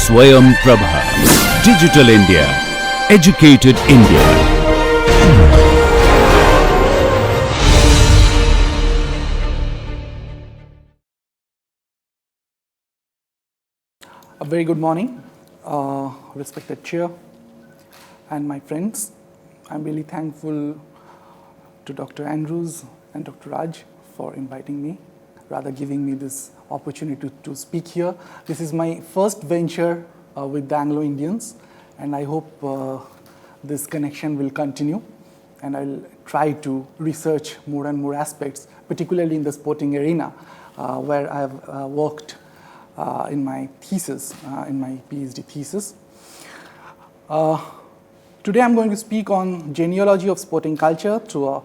Swayam Prabha. Digital India. Educated India. A very good morning, respected chair and my friends. I'm really thankful to Dr. Andrews and Dr. Raj for inviting me, rather giving me this opportunity to speak here. This is my first venture with the Anglo-Indians, and I hope this connection will continue, and I'll try to research more and more aspects, particularly in the sporting arena, where I've worked in my thesis, in my PhD thesis. Today I'm going to speak on genealogy of sporting culture through a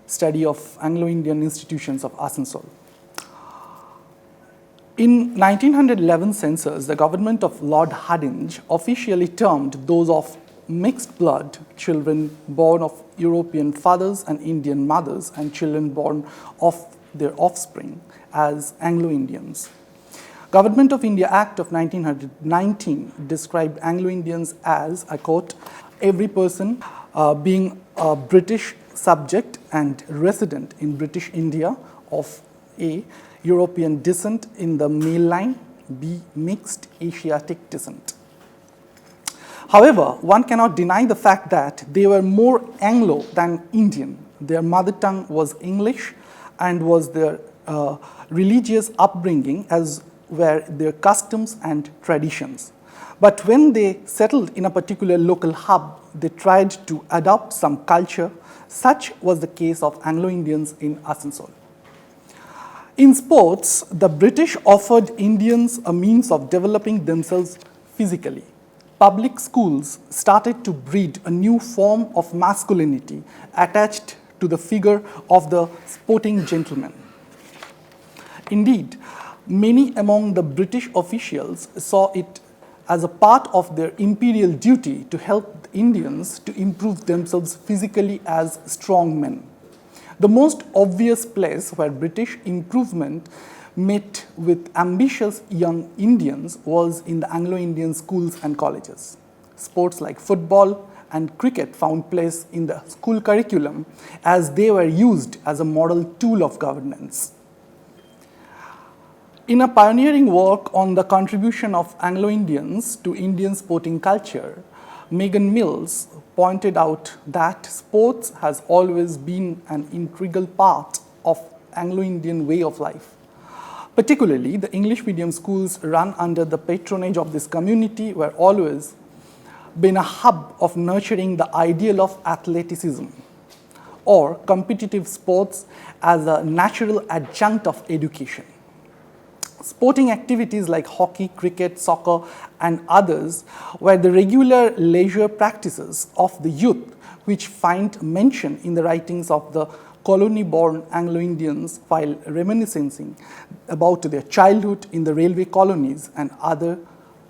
study of Anglo-Indian institutions of Asansol. In 1911 census, the government of Lord Hardinge officially termed those of mixed blood children born of European fathers and Indian mothers and children born of their offspring as Anglo-Indians. Government of India Act of 1919 described Anglo-Indians as, I quote, every person being a British subject and resident in British India of A, European descent in the male line, B, mixed Asiatic descent. However, one cannot deny the fact that they were more Anglo than Indian. Their mother tongue was English and was their religious upbringing as were their customs and traditions. But when they settled in a particular local hub, they tried to adopt some culture. Such was the case of Anglo-Indians in Asansol. In sports, the British offered Indians a means of developing themselves physically. Public schools started to breed a new form of masculinity attached to the figure of the sporting gentleman. Indeed, many among the British officials saw it as a part of their imperial duty to help the Indians to improve themselves physically as strong men. The most obvious place where British improvement met with ambitious young Indians was in the Anglo-Indian schools and colleges. Sports like football and cricket found place in the school curriculum as they were used as a model tool of governance. In a pioneering work on the contribution of Anglo-Indians to Indian sporting culture, Megan Mills pointed out that sports has always been an integral part of Anglo-Indian way of life. Particularly, the English medium schools run under the patronage of this community were always been a hub of nurturing the ideal of athleticism or competitive sports as a natural adjunct of education. Sporting activities like hockey, cricket, soccer, and others were the regular leisure practices of the youth, which find mention in the writings of the colony-born Anglo-Indians while reminiscing about their childhood in the railway colonies and other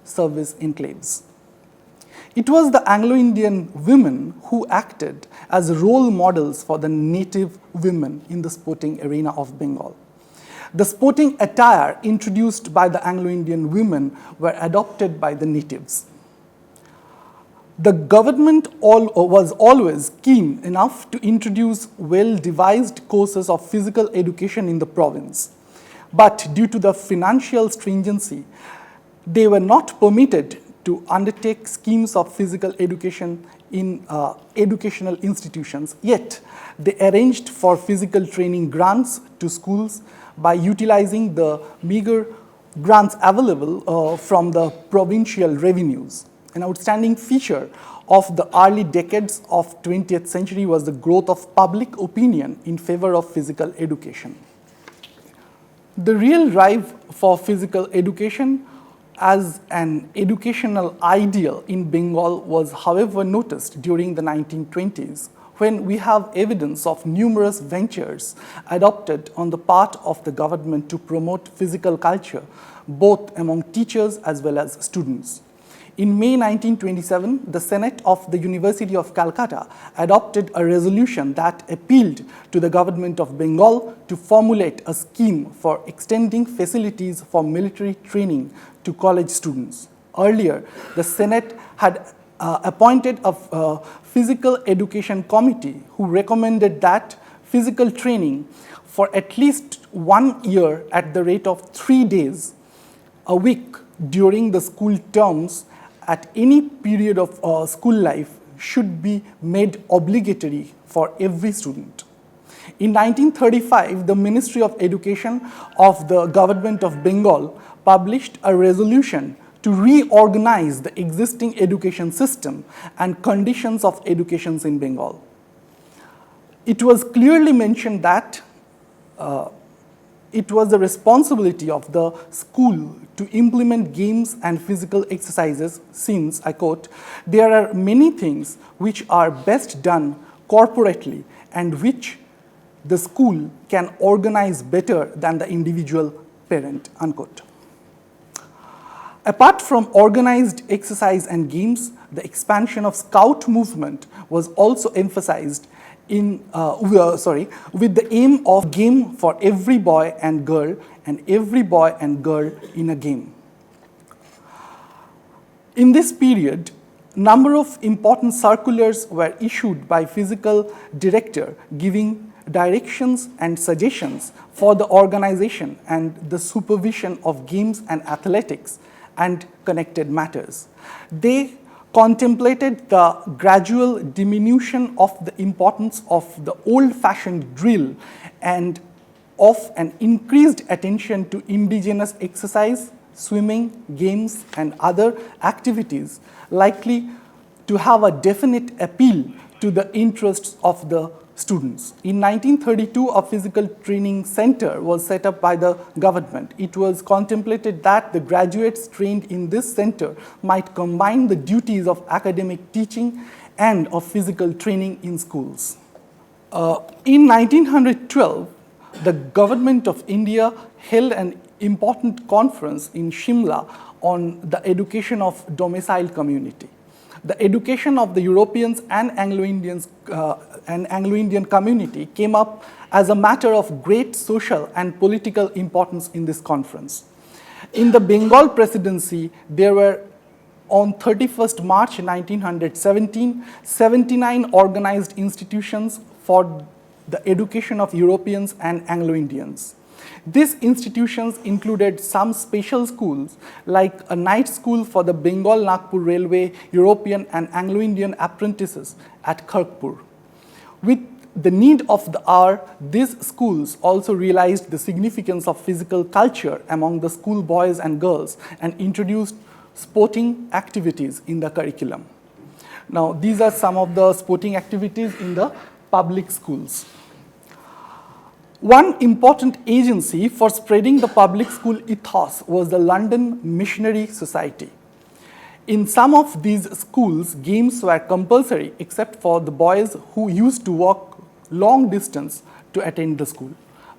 service enclaves. It was the Anglo-Indian women who acted as role models for the native women in the sporting arena of Bengal. The sporting attire introduced by the Anglo-Indian women were adopted by the natives. The government was always keen enough to introduce well-devised courses of physical education in the province. But due to the financial stringency, they were not permitted to undertake schemes of physical education in educational institutions. Yet, they arranged for physical training grants to schools by utilizing the meager grants available from the provincial revenues. An outstanding feature of the early decades of 20th century was the growth of public opinion in favor of physical education. The real drive for physical education as an educational ideal in Bengal was, however, noticed during the 1920s, when we have evidence of numerous ventures adopted on the part of the government to promote physical culture, both among teachers as well as students. In May 1927, the Senate of the University of Calcutta adopted a resolution that appealed to the government of Bengal to formulate a scheme for extending facilities for military training to college students. Earlier, the Senate had appointed a physical education committee who recommended that physical training for at least 1 year at the rate of 3 days a week during the school terms at any period of school life should be made obligatory for every student. In 1935, the Ministry of Education of the Government of Bengal published a resolution to reorganize the existing education system and conditions of education in Bengal. It was clearly mentioned that it was the responsibility of the school to implement games and physical exercises since, I quote, there are many things which are best done corporately and which the school can organize better than the individual parent, unquote. Apart from organized exercise and games, the expansion of Scout movement was also emphasized with the aim of game for every boy and girl and every boy and girl in a game. In this period, number of important circulars were issued by physical director giving directions and suggestions for the organization and the supervision of games and athletics and connected matters. They contemplated the gradual diminution of the importance of the old-fashioned drill and of an increased attention to indigenous exercise, swimming, games, and other activities likely to have a definite appeal to the interests of the students. In 1932, a physical training center was set up by the government. It was contemplated that the graduates trained in this center might combine the duties of academic teaching and of physical training in schools. In 1912, the government of India held an important conference in Shimla on the education of domiciled community. The education of the Europeans and Anglo-Indians and Anglo-Indian community came up as a matter of great social and political importance in this conference. In the Bengal presidency, there were on 31st March 1917, 79 organized institutions for the education of Europeans and Anglo-Indians. These institutions included some special schools like a night school for the Bengal-Nagpur Railway European and Anglo-Indian apprentices at Kharagpur. With the need of the hour, these schools also realized the significance of physical culture among the school boys and girls and introduced sporting activities in the curriculum. Now, these are some of the sporting activities in the public schools. One important agency for spreading the public school ethos was the London Missionary Society. In some of these schools, games were compulsory except for the boys who used to walk long distance to attend the school.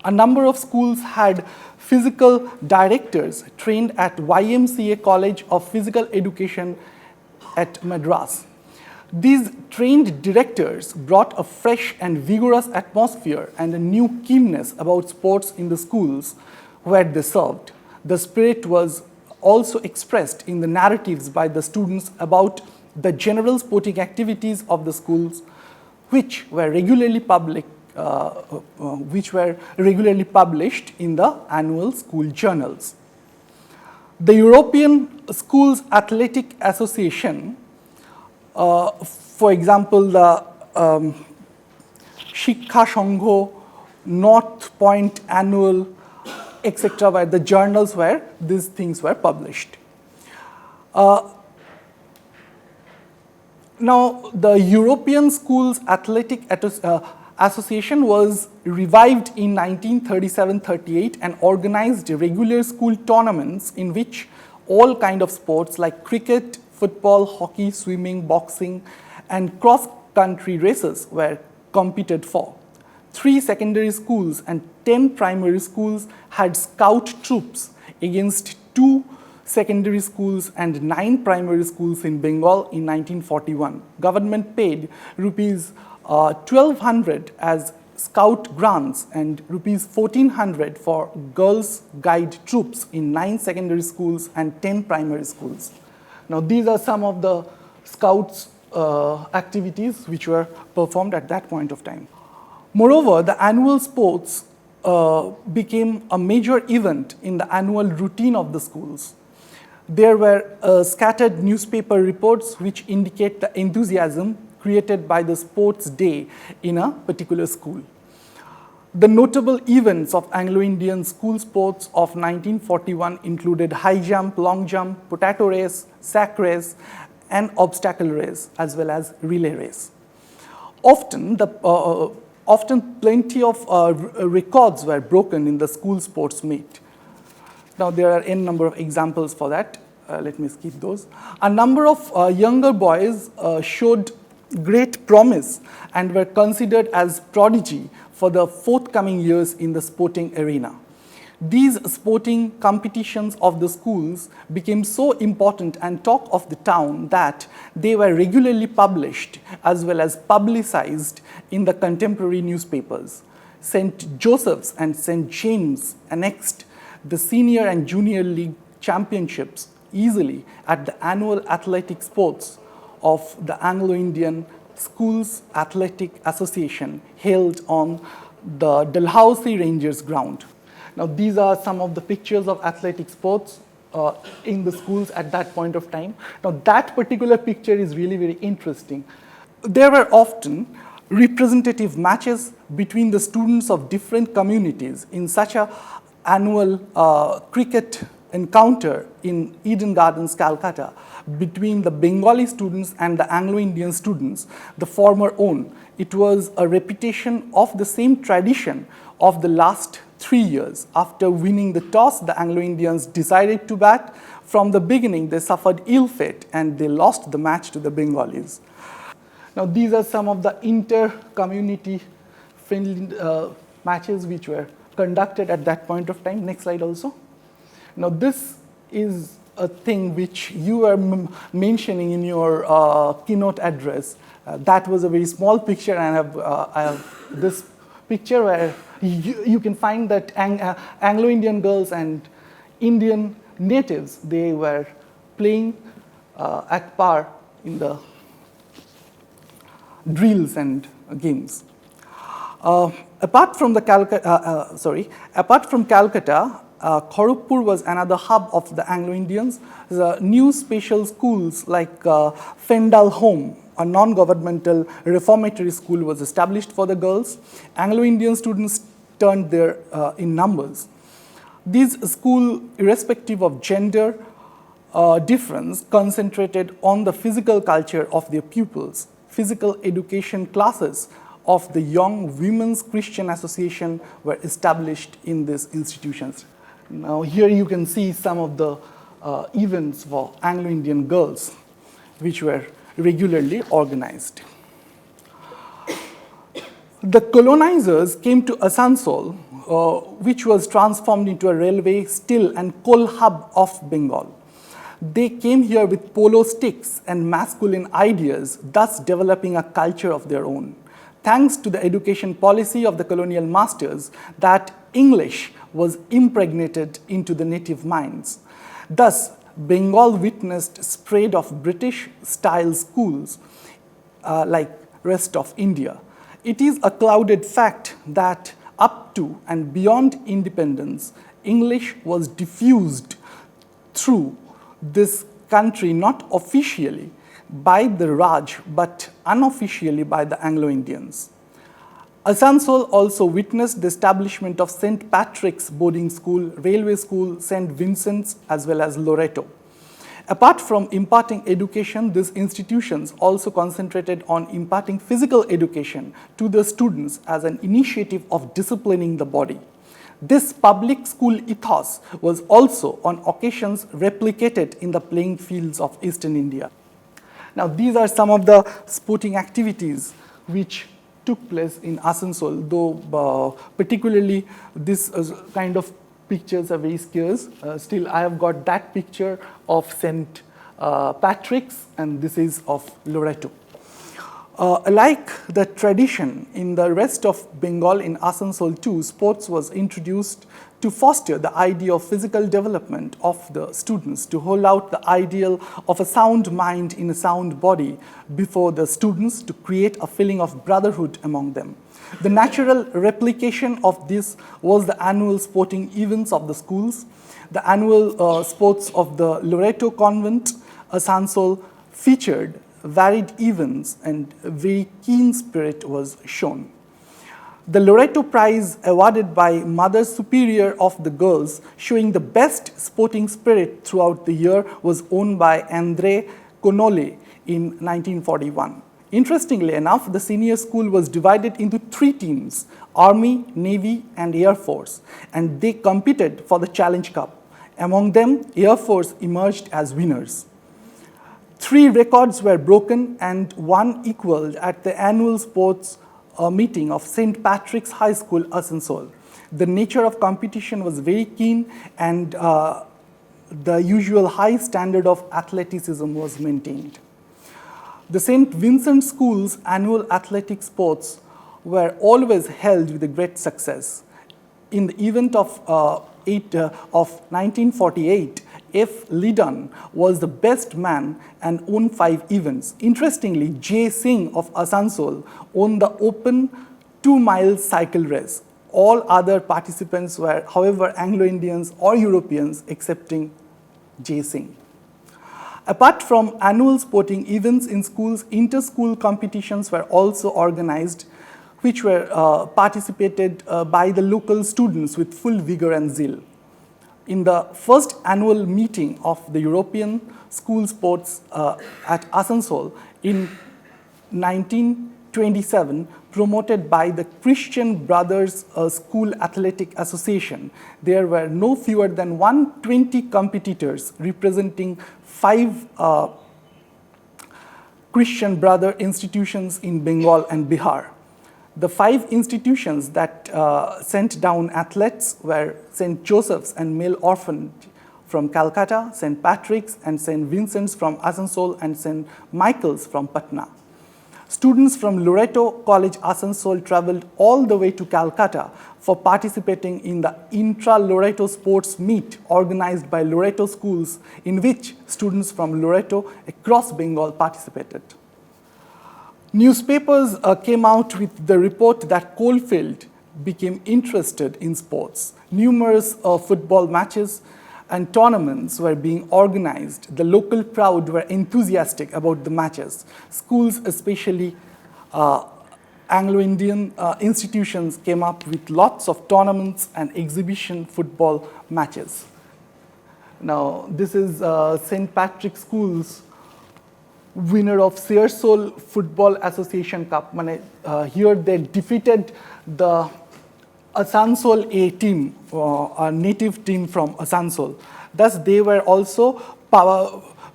A number of schools had physical directors trained at YMCA College of Physical Education at Madras. These trained directors brought a fresh and vigorous atmosphere and a new keenness about sports in the schools where they served. The spirit was also expressed in the narratives by the students about the general sporting activities of the schools, which were regularly published in the annual school journals. The European Schools Athletic Association, for example, the Shiksha Sangho, North Point Annual, etc., were the journals where these things were published. Now, the European Schools Athletic Association was revived in 1937-38 and organized regular school tournaments in which all kinds of sports like cricket, football, hockey, swimming, boxing, and cross-country races were competed for. 3 secondary schools and 10 primary schools had scout troops against 2 secondary schools and 9 primary schools in Bengal in 1941. Government paid rupees 1,200 as scout grants and rupees 1,400 for girls' guide troops in 9 secondary schools and 10 primary schools. Now, these are some of the scouts activities which were performed at that point of time. Moreover, the annual sports became a major event in the annual routine of the schools. There were scattered newspaper reports which indicate the enthusiasm created by the sports day in a particular school. The notable events of Anglo-Indian school sports of 1941 included high jump, long jump, potato race, sack race, and obstacle race, as well as relay race. Often plenty of records were broken in the school sports meet. Now, there are n number of examples for that. Let me skip those. A number of younger boys showed great promise and were considered as prodigy for the forthcoming years in the sporting arena. These sporting competitions of the schools became so important and talk of the town that they were regularly published as well as publicized in the contemporary newspapers. St. Joseph's and St. James annexed the senior and junior league championships easily at the annual athletic sports of the Anglo-Indian Schools Athletic Association held on the Dalhousie Rangers ground. Now, these are some of the pictures of athletic sports in the schools at that point of time. Now, that particular picture is really very interesting. There were often representative matches between the students of different communities in such an annual cricket encounter in Eden Gardens, Calcutta, between the Bengali students and the Anglo-Indian students, the former own. It was a repetition of the same tradition of the last 3 years. After winning the toss, the Anglo-Indians decided to bat. From the beginning, they suffered ill fate and they lost the match to the Bengalis. Now, these are some of the inter-community friendly matches which were conducted at that point of time. Next slide also. Now, this is a thing which you were mentioning in your keynote address. That was a very small picture, and I have this picture where you can find that Anglo-Indian girls and Indian natives, they were playing at par in the drills and games. Apart from Calcutta, Kharagpur was another hub of the Anglo-Indians. The new special schools like Fendal Home, a non-governmental reformatory school, was established for the girls. Anglo-Indian students turned there in numbers. These schools, irrespective of gender difference, concentrated on the physical culture of their pupils. Physical education classes of the Young Women's Christian Association were established in these institutions. Now, here you can see some of the events for Anglo-Indian girls, which were regularly organized. The colonizers came to Asansol, which was transformed into a railway, steel, and coal hub of Bengal. They came here with polo sticks and masculine ideas, thus developing a culture of their own. Thanks to the education policy of the colonial masters, that English was impregnated into the native minds. Thus, Bengal witnessed spread of British-style schools like rest of India. It is a clouded fact that up to and beyond independence, English was diffused through this country not officially by the Raj, but unofficially by the Anglo-Indians. Asansol also witnessed the establishment of St. Patrick's Boarding School, Railway School, St. Vincent's, as well as Loreto. Apart from imparting education, these institutions also concentrated on imparting physical education to the students as an initiative of disciplining the body. This public school ethos was also on occasions replicated in the playing fields of Eastern India. Now, these are some of the sporting activities which took place in Asansol, though particularly this kind of pictures are very scarce. Still, I have got that picture of St. Patrick's, and this is of Loreto. Like the tradition in the rest of Bengal, in Asansol too, sports was introduced to foster the idea of physical development of the students, to hold out the ideal of a sound mind in a sound body before the students, to create a feeling of brotherhood among them. The natural replication of this was the annual sporting events of the schools. The annual sports of the Loreto Convent, Asansol, featured varied events and a very keen spirit was shown. The Loreto Prize, awarded by Mother Superior of the girls, showing the best sporting spirit throughout the year, was owned by Andre Connolly in 1941. Interestingly enough, the senior school was divided into 3 teams: Army, Navy, and Air Force, and they competed for the Challenge Cup. Among them, Air Force emerged as winners. 3 records were broken and 1 equaled at the annual sports meeting of St. Patrick's High School, Asansol. The nature of competition was very keen, and the usual high standard of athleticism was maintained. The St. Vincent School's annual athletic sports were always held with a great success. In the event of 1948, F. Lidan was the best man and won 5 events. Interestingly, J. Singh of Asansol won the open 2-mile cycle race. All other participants were, however, Anglo-Indians or Europeans, excepting J. Singh. Apart from annual sporting events in schools, inter-school competitions were also organized, which were participated by the local students with full vigor and zeal. In the first annual meeting of the European school sports at Asansol in 1927, promoted by the Christian Brothers School Athletic Association, there were no fewer than 120 competitors representing 5 Christian brother institutions in Bengal and Bihar. The 5 institutions that sent down athletes were St. Joseph's and Male Orphanage from Calcutta, St. Patrick's and St. Vincent's from Asansol, and St. Michael's from Patna. Students from Loreto College, Asansol, traveled all the way to Calcutta for participating in the intra-Loreto sports meet organized by Loreto schools, in which students from Loreto across Bengal participated. Newspapers came out with the report that Coalfield became interested in sports. Numerous football matches and tournaments were being organized. The local crowd were enthusiastic about the matches. Schools, especially Anglo-Indian institutions, came up with lots of tournaments and exhibition football matches. Now, this is St. Patrick's School's winner of Searsole Football Association Cup. Here they defeated the Asansol A team, a native team from Asansol. Thus, they were also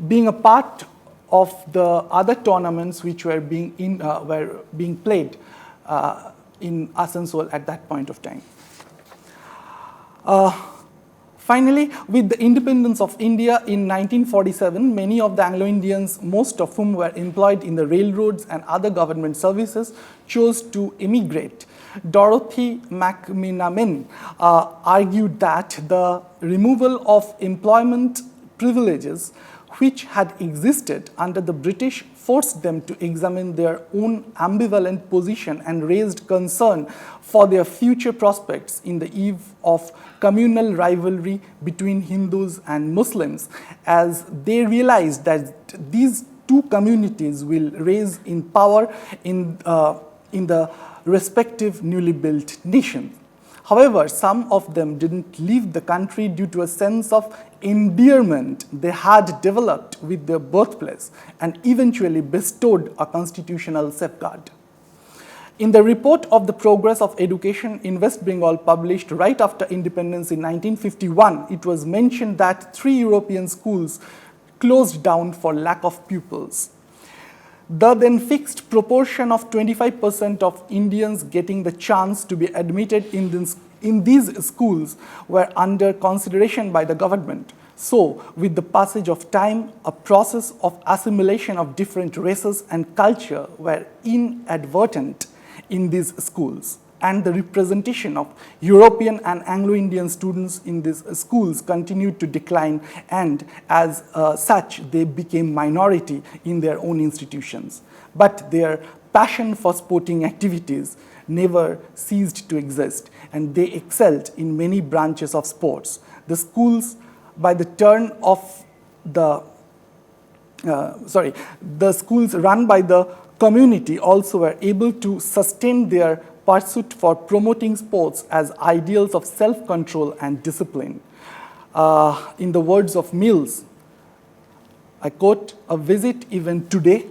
being a part of the other tournaments which were being played in Asansol at that point of time. Finally, with the independence of India in 1947, many of the Anglo-Indians, most of whom were employed in the railroads and other government services, chose to emigrate. Dorothy McMenamin argued that the removal of employment privileges which had existed under the British forced them to examine their own ambivalent position and raised concern for their future prospects in the eve of communal rivalry between Hindus and Muslims, as they realized that these 2 communities will rise in power in the respective newly built nations. However, some of them didn't leave the country due to a sense of endearment they had developed with their birthplace and eventually bestowed a constitutional safeguard. In the report of the progress of education in West Bengal published right after independence in 1951, it was mentioned that 3 European schools closed down for lack of pupils. The then fixed proportion of 25% of Indians getting the chance to be admitted in these schools were under consideration by the government. So, with the passage of time, a process of assimilation of different races and culture were inadvertent in these schools, and the representation of European and Anglo-Indian students in these schools continued to decline, and as such, they became minority in their own institutions. But their passion for sporting activities never ceased to exist, and they excelled in many branches of sports. The schools, by the turn of the schools run by the community also were able to sustain their pursuit for promoting sports as ideals of self-control and discipline. In the words of Mills, I quote, a visit even today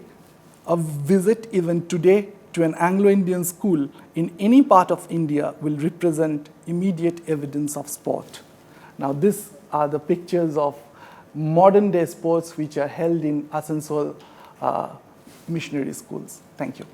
to an Anglo-Indian school in any part of India will represent immediate evidence of sport. Now, these are the pictures of modern day sports which are held in Asansol missionary schools. Thank you.